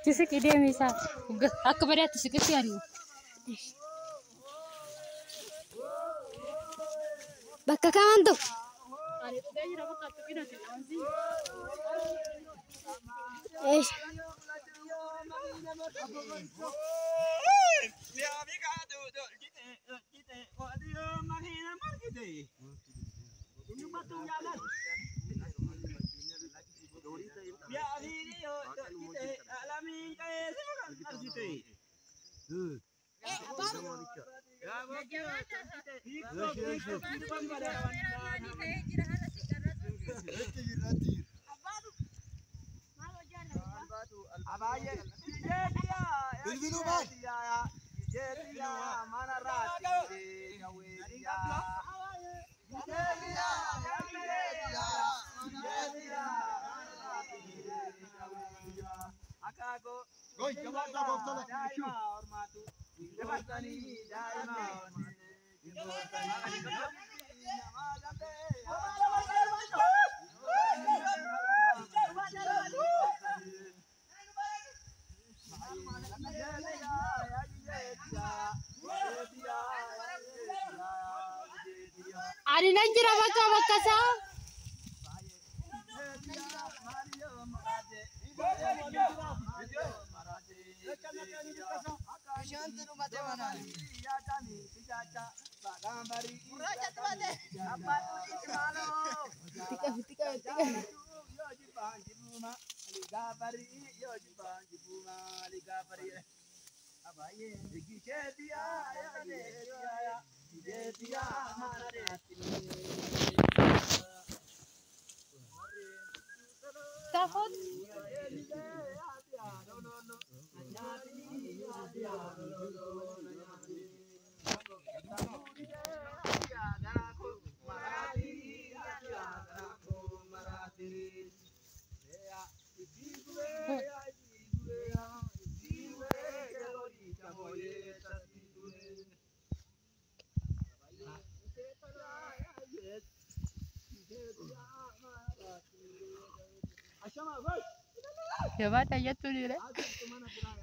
تسكي ديمي سا أكبر تسكي سياريو بكا كمان تو ايش Ari nanjira baka baka sa Takut ya bata jatuh ni re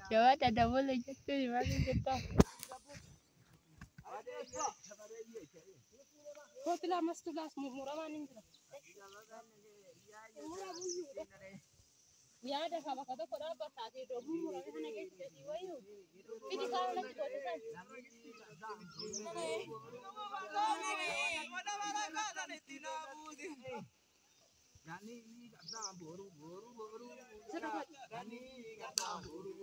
ya bata dah boleh jatuh ni mana kita kau telah masuk kelas murah mana ni ya ada sama kata kau dah pas tadi dua murah ni hanya kita diwayu ini kalau lagi kau telah Gani kata boru. Gani kata boru.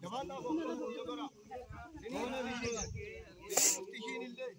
Jaman dah boru jogara. Ini mana video? Tishin ille.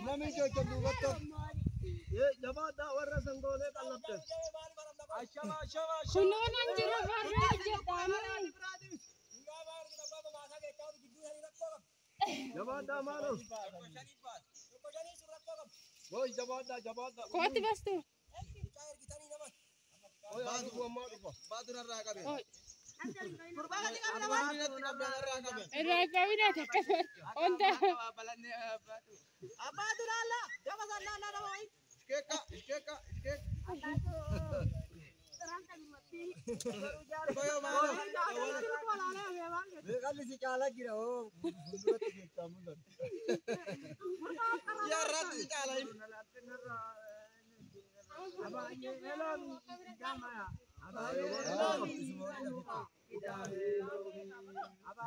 Nami cocok juga tuh. Ye, jawab dah warna senggolnya kalap tuh. Asyama. Kunon anjir warna aja damai. Jawab dah malu. Boy, jawab dah. Kau tu bas tu. Oh, aku gua mau tu. Batu neraka be. Neraka ini ada kabar. Onda. Apa tu nala? Jangan nala boy. Skeka. Koyo malu. Kali si kala kira oh. Ya rat si kala. Aba ye elon kama ya. Aba ye elon. Aba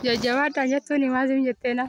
Jajjabaadhaan jettuun maal jettee na?